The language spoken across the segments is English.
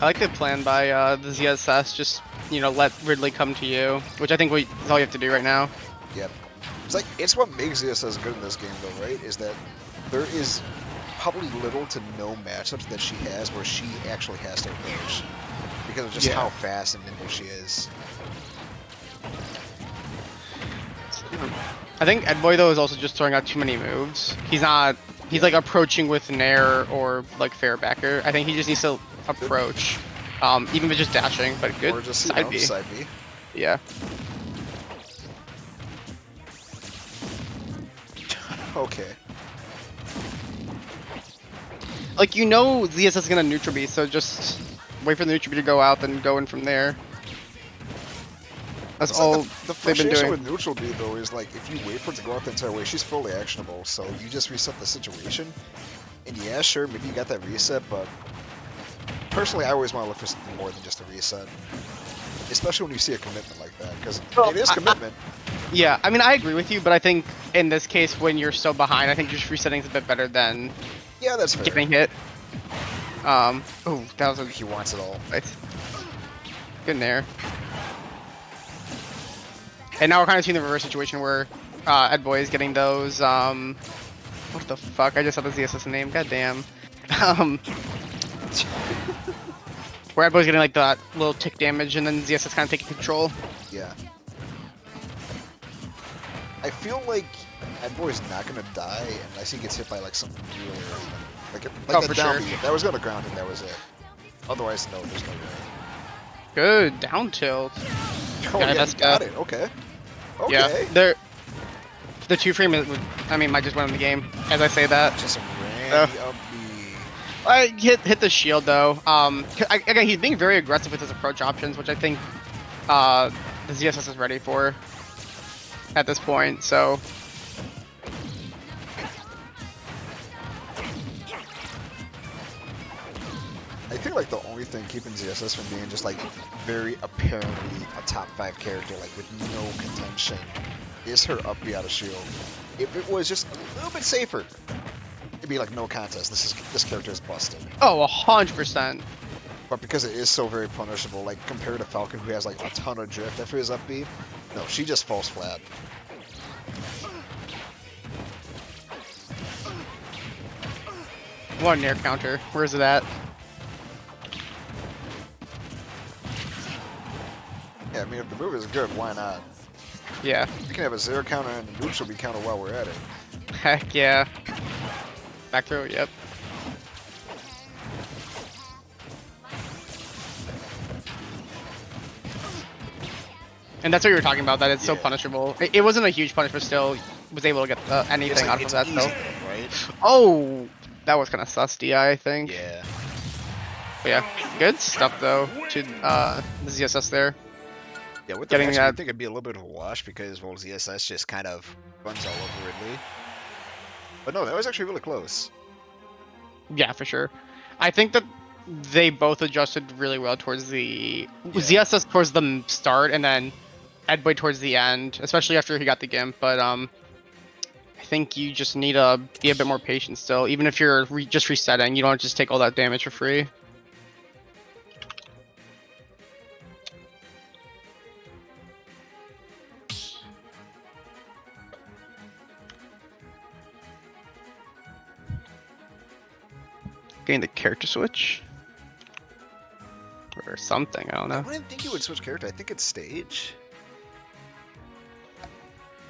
I like the plan by the ZSS, just, you know, let Ridley come to you, which I think is all you have to do right now. Yep. It's what makes ZSS good in this game, though, right? Is that there is probably little to no matchups that she has where she actually has to approach because of just how fast and nimble she is. I think Edboi though is also just throwing out too many moves. He's not. He's like approaching with Nair or like Fairbacker. I think he just needs to approach, even with just dashing. But good or just, side B. Side B. Yeah. Okay. Like, you know, ZSS is gonna neutral B, so just wait for the neutral B to go out, then go in from there. That's it's all like the they've been doing. with neutral B though is like if you wait for it to go out the entire way, she's fully actionable. So you just reset the situation, and yeah, sure, maybe you got that reset, but personally, I always want to look for something more than just a reset, especially when you see a commitment like that, because it is commitment. Yeah, I mean, I agree with you, but I think in this case, when you're so behind, I think just resetting is a bit better than that's fair. getting hit. Oh, that was a... He wants it all. Right. Good Nair. And now we're kind of seeing the reverse situation where Edboi is getting those, what the fuck? I just saw the ZSS name, goddamn. Where Edboi's getting like that little tick damage and then ZSS kind of taking control. Yeah. I feel like Edboi's not gonna die unless he gets hit by like something really random. Like for the down sure. beat. That was gonna ground him, that was it. Otherwise, no, there's no way. Good, down tilt. Oh yeah, got it, okay. Okay. Yeah, the 2-frame, I mean, might just win the game, as I say that. Just randy up B. I hit the shield though. Again, he's being very aggressive with his approach options, which I think the ZSS is ready for at this point. So I think like the only thing keeping ZSS from being just like very apparently a top 5 character, like with no contention, is her up B out of shield. If it was just a little bit safer, it'd be like no contest. This character is busted. oh, 100%. But because it is so very punishable, like compared to Falcon, who has like a ton of drift after his up B, no, she just falls flat. One Nair counter. Where is it at? Yeah, I mean, if the move is good, why not? Yeah. You can have a 0 counter and a neutral B counter while we're at it. Heck yeah. Back throw, yep. And that's what you were talking about, that it's so punishable. It wasn't a huge punish, but still was able to get anything out of that, though. Right? Oh, that was kind of sus DI, I think. Yeah. But yeah, good stuff, though, to the ZSS there. Yeah, with the Getting match, that... I think it'd be a little bit of a wash because, well, ZSS just kind of runs all over Ridley. But no, that was actually really close. Yeah, for sure. I think that they both adjusted really well towards the... ZSS towards the start, and then Edboi towards the end, especially after he got the Gimp, but I think you just need to be a bit more patient still. Even if you're just resetting, you don't just take all that damage for free. Getting the character switch? Or something, I don't know. I wouldn't think you would switch character. I think it's stage.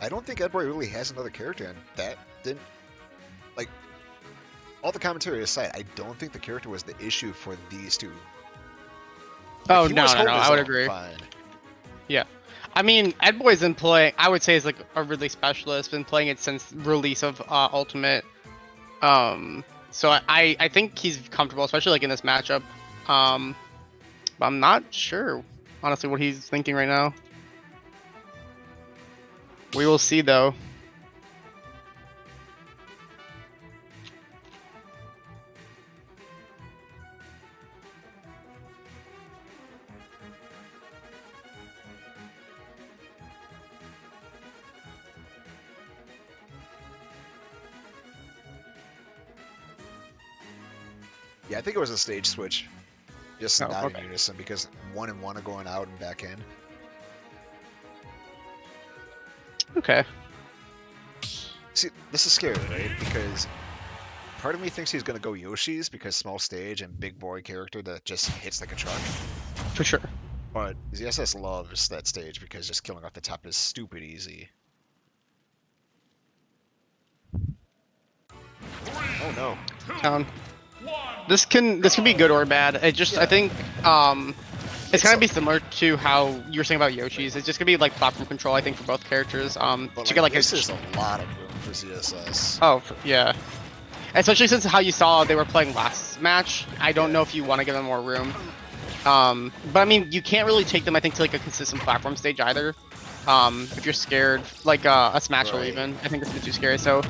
I don't think Edboi really has another character, and that didn't... Like, all the commentary aside, I don't think the character was the issue for these two. Like, oh, no, I would agree. Fine. Yeah. I mean, Edboi's been playing, I would say, is like a Ridley specialist, been playing it since release of Ultimate. So I think he's comfortable, especially like in this matchup. But I'm not sure, honestly, what he's thinking right now. We will see, though. Yeah, I think it was a stage switch. Just Oh, not okay. in unison because 1 and 1 are going out and back in. Okay. See, this is scary, right? Because part of me thinks he's gonna go Yoshi's because small stage and big boy character that just hits like a truck. For sure. But ZSS loves that stage because just killing off the top is stupid easy. Oh no. Down. This can be good or bad. It just I Yeah. think it's gonna a- be similar to how you were saying about Yoshi's. It's just gonna be like platform control, I think, for both characters. But To get like this a is a lot of room for ZSS. yeah, especially since how you saw they were playing last match. I don't know if you want to give them more room. But I mean, you can't really take them, I think, to like a consistent platform stage either. If you're scared, like a Smash or Right. even, I think it's too scary. So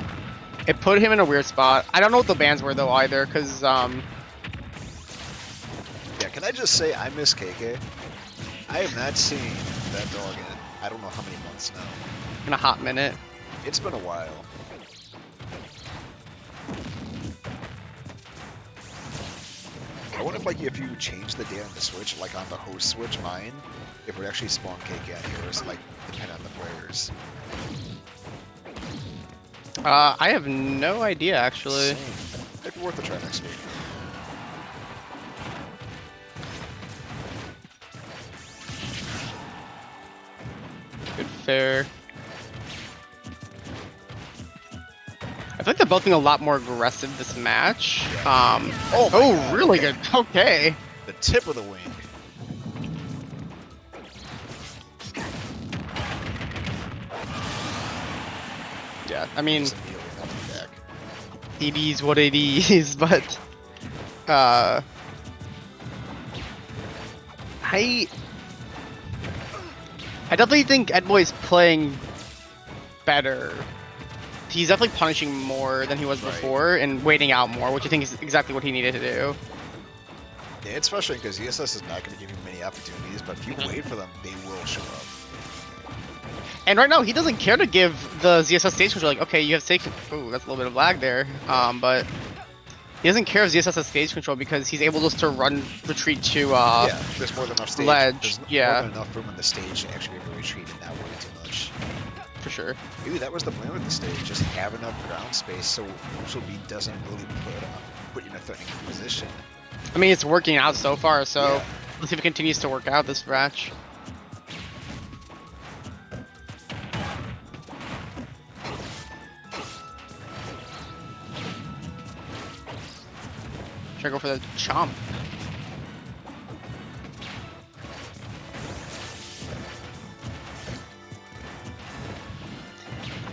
it put him in a weird spot. I don't know what the bans were though either, because Yeah, can I just say I miss KK? I have not seen that dog in I don't know how many months now. in a hot minute. It's been a while. I wonder if you change the data on the Switch, like on the host Switch, mine, if it would actually spawn KK on here, or is it like depend on the players? I have no idea actually. Same. Might be worth a try next week. Good fair. I feel like they're both being a lot more aggressive this match. Oh, my God, really okay. good. Okay. The tip of the wing. Yeah, I mean, Just immediately nothing back. it is what it is, but I definitely think Edboi is playing better. He's definitely punishing more than he was Right. before and waiting out more, which I think is exactly what he needed to do. Yeah, it's frustrating because ESS is not going to give you many opportunities, but if you wait for them, they will show up. And right now, he doesn't care to give the ZSS stage control. Like, okay, you have stage. Ooh, that's a little bit of lag there. But he doesn't care if ZSS has stage control because he's able just to run retreat to Yeah, there's more than enough stage. ledge, There's yeah. more than enough room on the stage to actually be able to retreat and not worry too much. for sure. Maybe that was the plan with the stage, just have enough ground space so B doesn't really put you in a threatening position. I mean, it's working out so far. So Yeah. let's see if it continues to work out this match. Try to go for the chomp.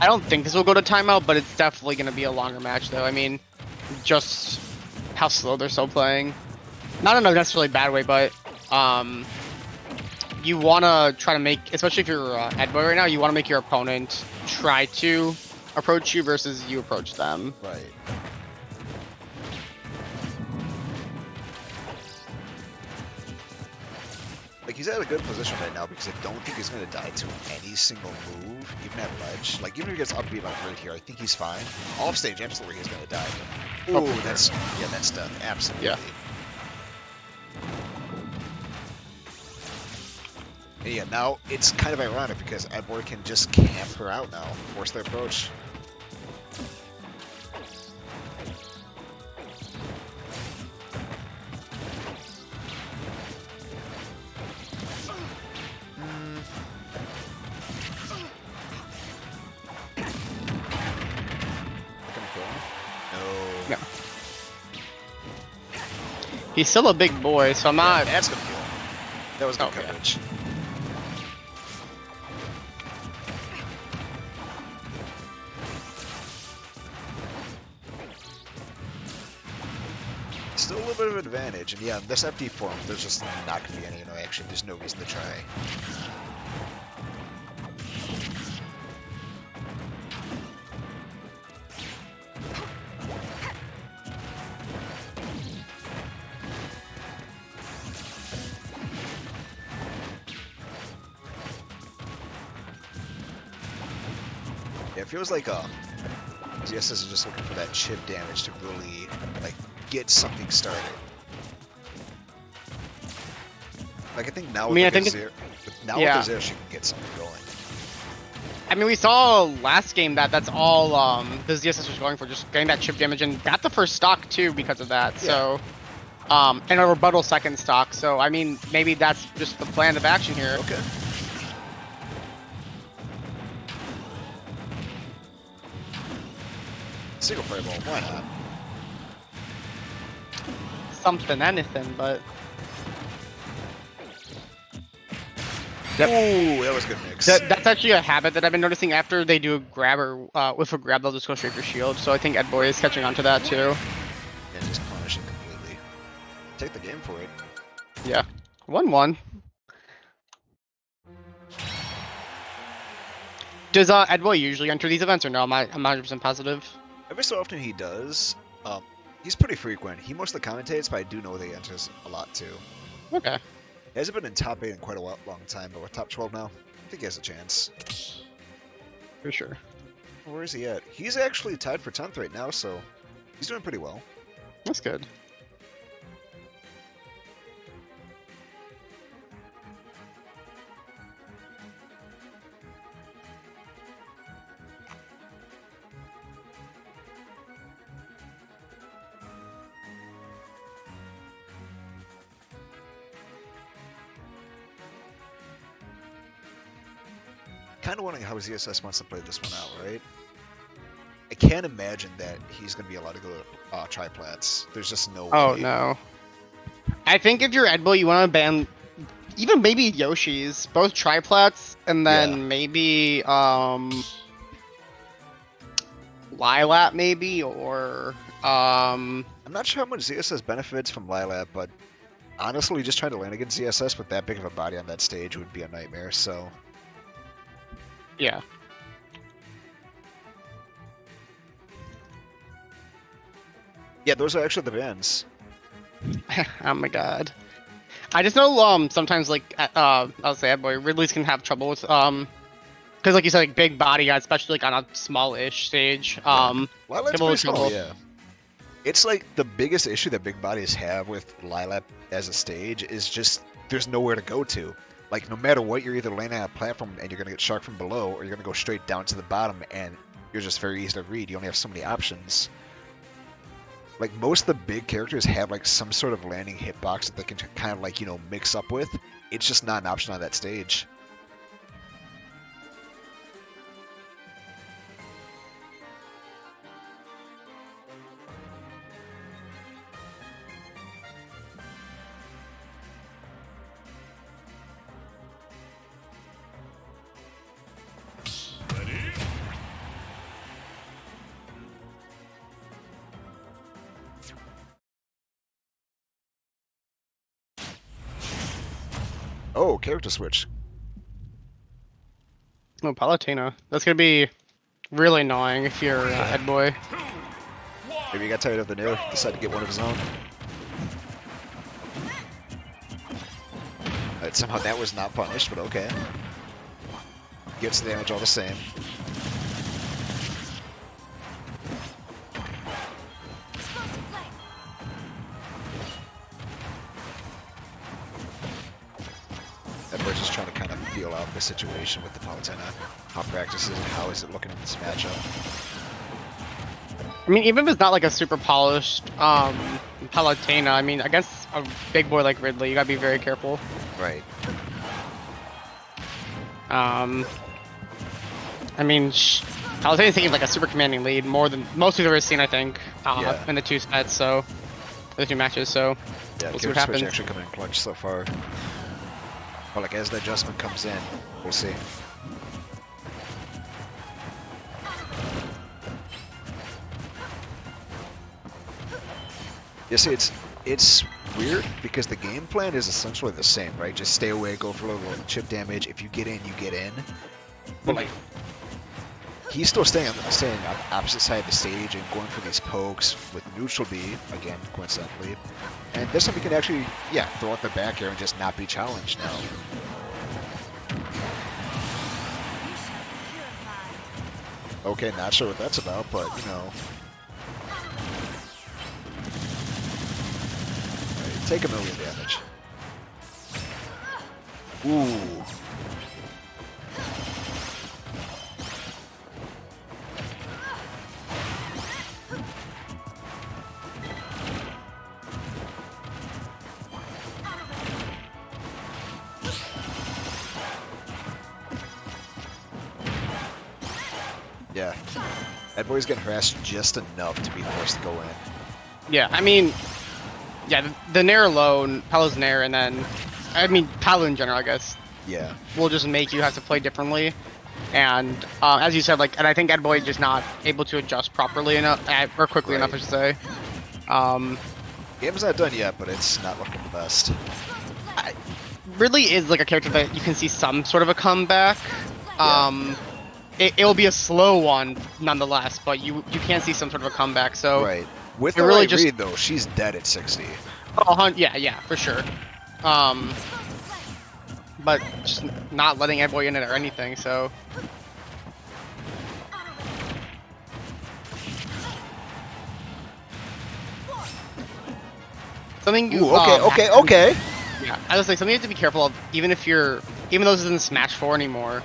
I don't think this will go to timeout, but it's definitely going to be a longer match, though. I mean, just how slow they're still playing. Not in a necessarily bad way, but you want to try to make, especially if you're Edboi right now, you want to make your opponent try to approach you versus you approach them. Right. Like, he's at a good position right now because I don't think he's going to die to any single move, even at ledge. Like, even if he gets up B about right here, I think he's fine. Off stage, absolutely he's going to die. Ooh, Oh, that's done. Absolutely. Yeah. And yeah, now it's kind of ironic because Edboi can just camp her out now, force the approach. No. No. He's still a big boy, so I'm not. That's gonna kill him. That was good Okay. coverage. Still a little bit of advantage, and yeah, this FD form, there's just not gonna be any action. There's no reason to try. Yeah, it feels like ZSS is just looking for that chip damage to really like get something started. Like I think now I with mean, I like think a it's- zero, now yeah. with a zero, she can get something going. I mean, we saw last game that's all the ZSS was going for, just getting that chip damage, and got the first stock too because of that. Yeah. So, and a rebuttal second stock. So, I mean, maybe that's just the plan of action here. Okay. Single fireball, why not? Something, anything, but Ooh, that was a good mix. that's actually a habit that I've been noticing. After they do a grab or with a grab, they'll just go straight for shield. So I think Edboi is catching on to that too. And just punish it completely. Take the game for it. Yeah, 1-1. Does Edboi usually enter these events or no? I'm 100% positive. Every so often he does. He's pretty frequent. He mostly commentates, but I do know that he enters a lot too. Okay. He hasn't been in top 8 in quite a long time, but we're top 12 now. I think he has a chance. For sure. Where is he at? He's actually tied for 10th right now, so he's doing pretty well. That's good. Kind of wondering how ZSS wants to play this one out, right? I can't imagine that he's going to be allowed to go to triplats. There's just no way. Oh no. I think if you're Edboi, you want to ban even maybe Yoshi's, both triplats, and then Yeah. maybe Lilat maybe, or I'm not sure how much ZSS benefits from Lilat, but honestly, just trying to land against ZSS with that big of a body on that stage would be a nightmare, so... yeah. Yeah, those are actually the bans. Oh my god. I just know sometimes like I'll say Edboi, Ridley's can have trouble with because like you said, like big body guys, especially like on a small-ish stage. Lilat's Give a pretty little small, trouble. yeah. It's like the biggest issue that big bodies have with Lilat as a stage is just there's nowhere to go to. Like no matter what, you're either landing on a platform and you're gonna get sharked from below, or you're gonna go straight down to the bottom and you're just very easy to read. You only have so many options. Like most of the big characters have like some sort of landing hitbox that they can kind of like, you know, mix up with. It's just not an option on that stage. Oh, character switch. Oh, Palutena. That's gonna be really annoying if you're Edboi. Maybe he got tired of the nair, decided to get one of his own. Somehow that was not punished, but okay. Gets the damage all the same. Edboi's just trying to kind of feel out the situation with the Palutena. How practices and how is it looking in this matchup? I mean, even if it's not like a super polished Palutena, I mean, against a big boy like Ridley, you gotta be very careful. Right. I mean, Palutena's taking like a super commanding lead, more than most we've ever seen, I think, Yeah. in the two sets, so the two matches. So Yeah, we'll see what character switch happens. actually coming in clutch so far. But like as the adjustment comes in, we'll see. You see, it's weird because the game plan is essentially the same, right? Just stay away, go for a little chip damage. If you get in, you get in. But like, he's still staying on the opposite side of the stage and going for these pokes with neutral B, again, coincidentally. And this time he can actually, yeah, throw out the back air and just not be challenged now. Okay, not sure what that's about, but, you know. Right, take a million damage. Ooh. Yeah. Edboi's getting harassed just enough to be forced to go in. Yeah, I mean, yeah, the Nair alone, Palu's Nair, and then, I mean, Palu in general, I guess, Yeah. will just make you have to play differently. And as you said, like, and I think Edboi is just not able to adjust properly enough, or quickly enough, I should say. Game's not done yet, but it's not looking the best. Ridley is like a character that you can see some sort of a comeback. Yeah. It'll be a slow one nonetheless, but you can see some sort of a comeback. So Right. With it the really right just read, though, she's dead at 60. oh, yeah, for sure. But just not letting Edboi in it or anything. So something you Okay. Yeah, I was like something you have to be careful of, even though this isn't Smash 4 anymore.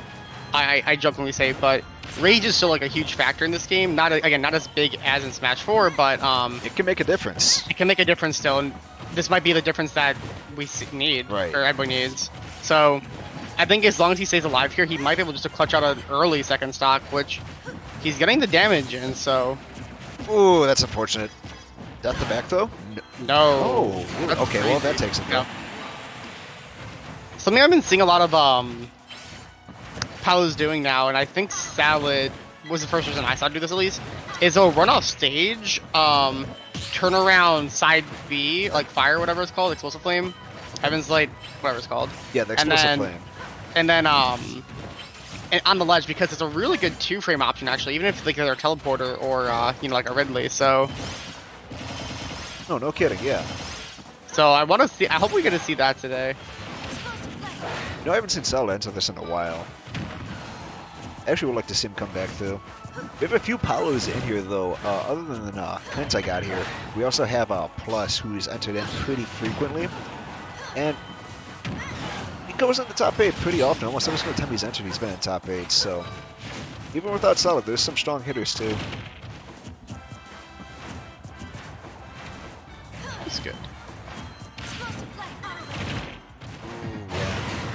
I jokingly say, but rage is still like a huge factor in this game. Not as big as in Smash 4, but It can make a difference. it can make a difference still, and this might be the difference that we need, Right. or everybody needs. So, I think as long as he stays alive here, he might be able just to clutch out an early second stock, which he's getting the damage in. So, Ooh, that's unfortunate. Death to back, though? no. Oh, That's okay, well, that crazy. takes it, Yeah. though. Something I've been seeing a lot of Palu's doing now, and I think Salad was the first person I saw do this at least, is he'll run off stage, turn around side B, like fire, whatever it's called, explosive flame, Heaven's Light, whatever it's called. Yeah, the And explosive then- flame. And then and on the ledge, because it's a really good 2-frame option actually, even if like they're a teleporter or like a Ridley. So No kidding, yeah. I want to see. I hope we get to see that today. No, I haven't seen Zelda enter this in a while. I actually would like to see him come back, too. We have a few Palus in here, though. Other than HentaiGod here, we also have Plus, who's entered in pretty frequently. And he goes in the top 8 pretty often. Almost every single time he's entered, he's been in top 8. So, even without Solid, there's some strong hitters, too. That's good.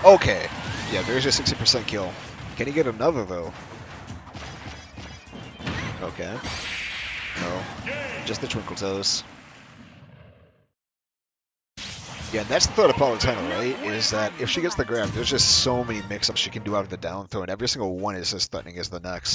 Okay. Yeah, there's your 60% kill. Can he get another, though? Okay. No. Just the Twinkle Toes. Yeah, and that's the thought of Palutena, right? Is that if she gets the grab, there's just so many mix-ups she can do out of the down throw, and every single one is as threatening as the next.